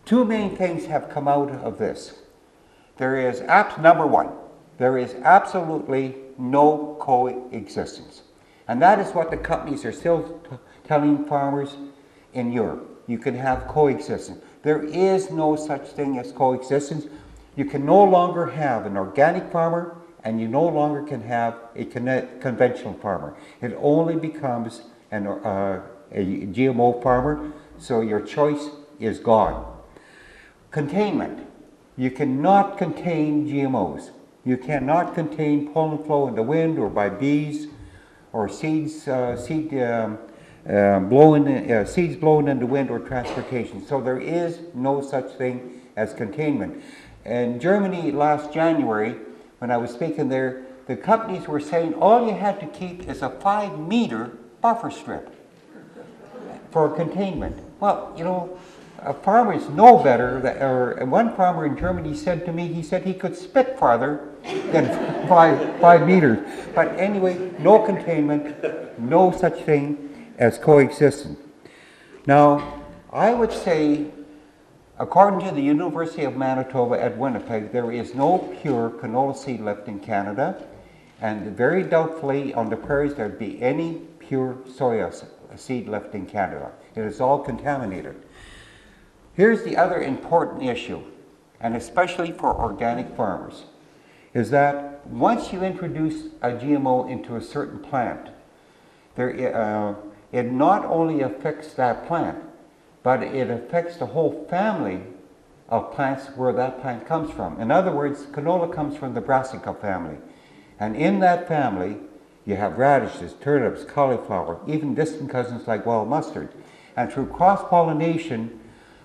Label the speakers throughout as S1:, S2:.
S1: Two main things have come out of this. There is, number one, there is absolutely no coexistence. And that is what the companies are still telling farmers in Europe. You can have coexistence. There is no such thing as coexistence. You can no longer have an organic farmer, and you no longer can have a conventional farmer. It only becomes a GMO farmer, so your choice is gone. Containment. You cannot contain GMOs. You cannot contain pollen flow in the wind or by bees or seeds blown in the wind or transportation. So there is no such thing as containment. In Germany last January, when I was speaking there, the companies were saying all you had to keep is a 5-meter buffer strip for containment. Well, you know, farmers know better. Or one farmer in Germany said to me, he said he could spit farther than 5 meters. But anyway, no containment, no such thing as coexistence. Now, I would say, according to the University of Manitoba at Winnipeg, there is no pure canola seed left in Canada, and very doubtfully on the prairies there'd be any pure soya seed left in Canada. It is all contaminated. Here's the other important issue, and especially for organic farmers, is that once you introduce a GMO into a certain plant, it not only affects that plant, but it affects the whole family of plants where that plant comes from. In other words, canola comes from the brassica family. And in that family, you have radishes, turnips, cauliflower, even distant cousins like wild mustard. And through cross-pollination,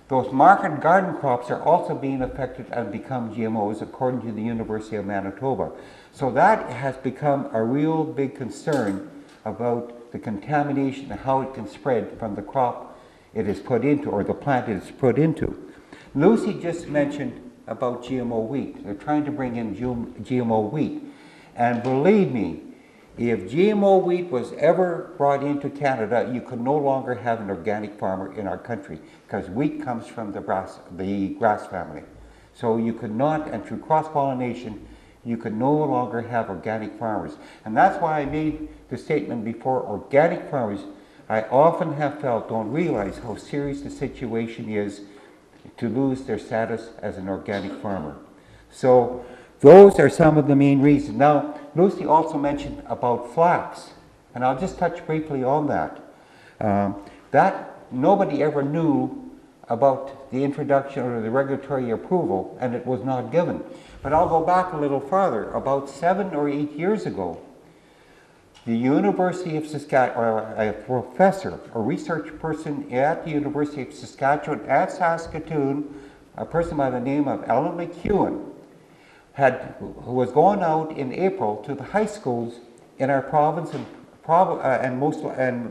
S1: those market garden crops are also being affected and become GMOs, according to the University of Manitoba. So that has become a real big concern about the contamination and how it can spread from the crop it is put into, or the plant it is put into. Lucy just mentioned about GMO wheat. They're trying to bring in GMO wheat. And believe me, if GMO wheat was ever brought into Canada, you could no longer have an organic farmer in our country, because wheat comes from the grass family. So you could not, and through cross-pollination, you could no longer have organic farmers. And that's why I made the statement before, organic farmers, I often have felt, don't realize how serious the situation is to lose their status as an organic farmer. So those are some of the main reasons. Now, Lucy also mentioned about flax, and I'll just touch briefly on that. That nobody ever knew about the introduction or the regulatory approval, and it was not given. But I'll go back a little farther. About 7 or 8 years ago, the University of Saskatchewan, a professor, a research person at the University of Saskatchewan at Saskatoon, a person by the name of Alan McEwen, who was going out in April to the high schools in our province and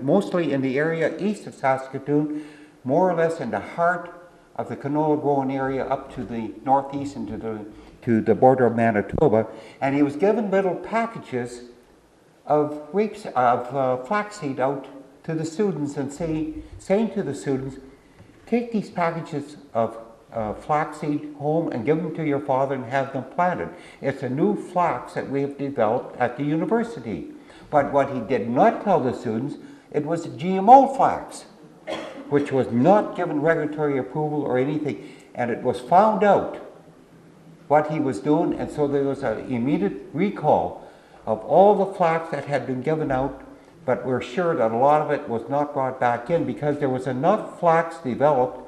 S1: mostly in the area east of Saskatoon, more or less in the heart of the canola growing area up to the northeast and to the border of Manitoba, and he was given little packages of flaxseed out to the students and saying to the students, take these packages of flaxseed home and give them to your father and have them planted. It's a new flax that we have developed at the university. But what he did not tell the students, it was GMO flax, which was not given regulatory approval or anything, and it was found out what he was doing, and so there was an immediate recall of all the flax that had been given out, but we're sure that a lot of it was not brought back in because there was enough flax developed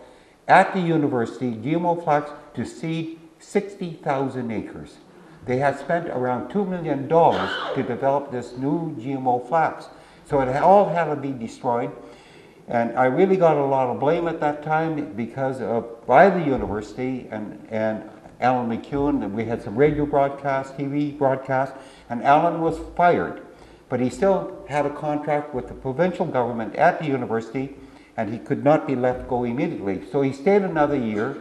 S1: at the university, GMO flax, to seed 60,000 acres. They had spent around $2 million to develop this new GMO flax. So it all had to be destroyed. And I really got a lot of blame at that time by the university and Alan McEwen, and we had some radio broadcasts, TV broadcasts, and Alan was fired. But he still had a contract with the provincial government at the university, and he could not be let go immediately. So he stayed another year,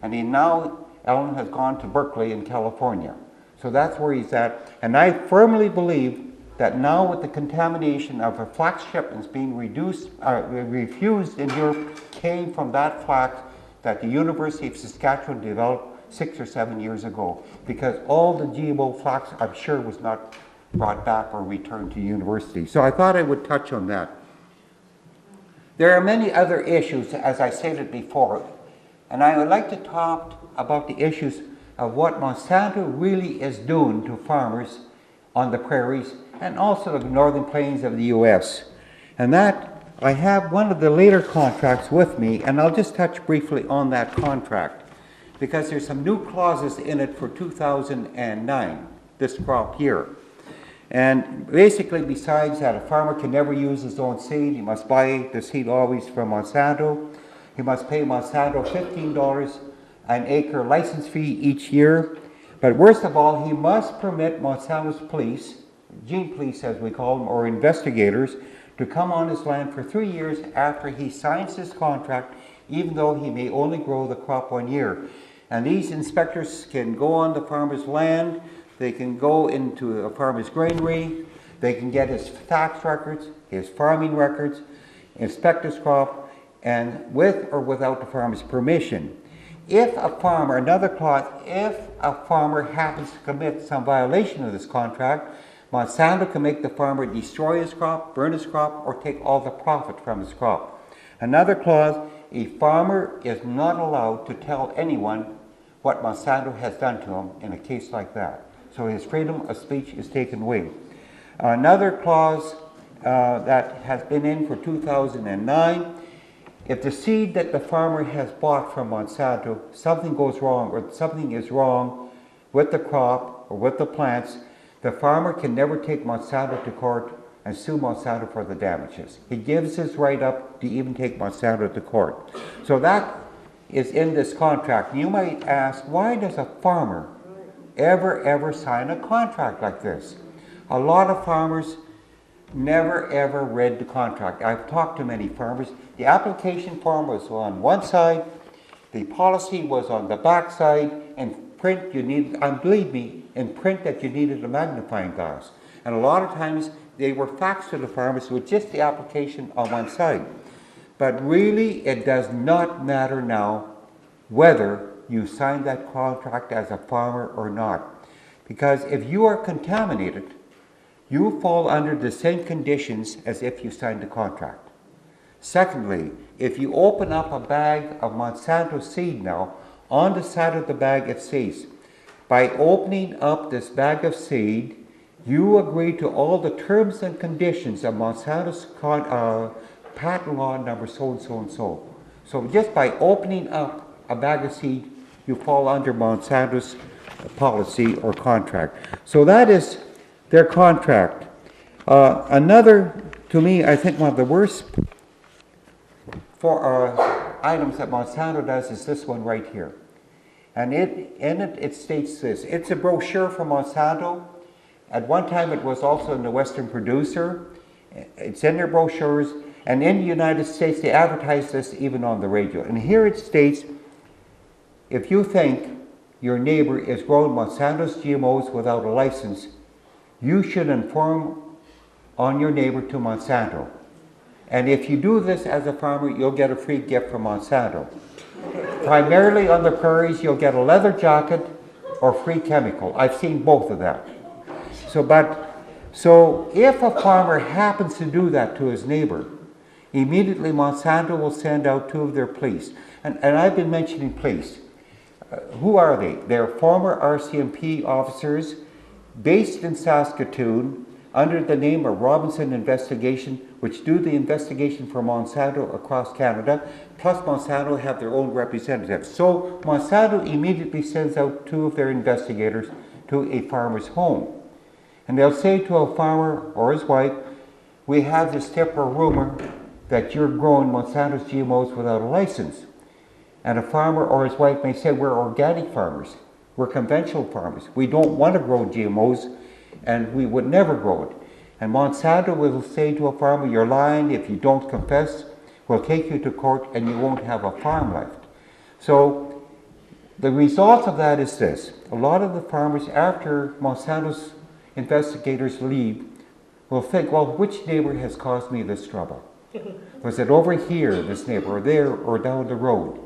S1: and Alan has gone to Berkeley in California. So that's where he's at. And I firmly believe that now with the contamination of the flax shipments being refused in Europe, came from that flax that the University of Saskatchewan developed 6 or 7 years ago, because all the GMO flax, I'm sure, was not brought back or returned to university. So I thought I would touch on that. There are many other issues, as I stated before, and I would like to talk about the issues of what Monsanto really is doing to farmers on the prairies and also the northern plains of the U.S. And that, I have one of the later contracts with me, and I'll just touch briefly on that contract, because there's some new clauses in it for 2009, this crop year. And basically, besides that, a farmer can never use his own seed. He must buy the seed always from Monsanto. He must pay Monsanto $15 an acre license fee each year. But worst of all, he must permit Monsanto's police, gene police as we call them, or investigators, to come on his land for 3 years after he signs his contract, even though he may only grow the crop 1 year. And these inspectors can go on the farmer's land, they can go into a farmer's granary, they can get his tax records, his farming records, inspect his crop, and with or without the farmer's permission. If a farmer, another clause, if a farmer happens to commit some violation of this contract, Monsanto can make the farmer destroy his crop, burn his crop, or take all the profit from his crop. Another clause, a farmer is not allowed to tell anyone what Monsanto has done to him in a case like that. So his freedom of speech is taken away. Another clause that has been in for 2009, if the seed that the farmer has bought from Monsanto, something goes wrong or something is wrong with the crop or with the plants, the farmer can never take Monsanto to court and sue Monsanto for the damages. He gives his right up to even take Monsanto to court. So that is in this contract. You might ask, why does a farmer ever sign a contract like this? A lot of farmers never ever read the contract. I've talked to many farmers. The application form was on one side, the policy was on the back side, and print you needed, and believe me, in print that you needed a magnifying glass. And a lot of times they were faxed to the farmers with just the application on one side. But really, it does not matter now whether you sign that contract as a farmer or not. Because if you are contaminated, you fall under the same conditions as if you signed the contract. Secondly, if you open up a bag of Monsanto seed now, on the side of the bag it says, by opening up this bag of seed, you agree to all the terms and conditions of Monsanto's patent law number so and so and so. So just by opening up a bag of seed, you fall under Monsanto's policy or contract. So that is their contract. Another, to me, I think one of the worst items that Monsanto does is this one right here. And in it states this. It's a brochure from Monsanto. At one time it was also in the Western Producer. It's in their brochures. And in the United States they advertise this even on the radio. And here it states, if you think your neighbor is growing Monsanto's GMOs without a license, you should inform on your neighbor to Monsanto. And if you do this as a farmer, you'll get a free gift from Monsanto. Primarily on the prairies, you'll get a leather jacket or free chemical. I've seen both of that. So if a farmer happens to do that to his neighbor, immediately Monsanto will send out 2 of their police. And I've been mentioning police. Who are they? They're former RCMP officers based in Saskatoon under the name of Robinson Investigation, which do the investigation for Monsanto across Canada, plus Monsanto have their own representatives. So Monsanto immediately sends out 2 of their investigators to a farmer's home. And they'll say to a farmer or his wife, we have this tip or rumor that you're growing Monsanto's GMOs without a license. And a farmer or his wife may say, we're organic farmers, we're conventional farmers, we don't want to grow GMOs, and we would never grow it. And Monsanto will say to a farmer, you're lying, if you don't confess, we'll take you to court and you won't have a farm left. So the result of that is this. A lot of the farmers, after Monsanto's investigators leave, will think, well, which neighbor has caused me this trouble? Was it over here, this neighbor, or there, or down the road?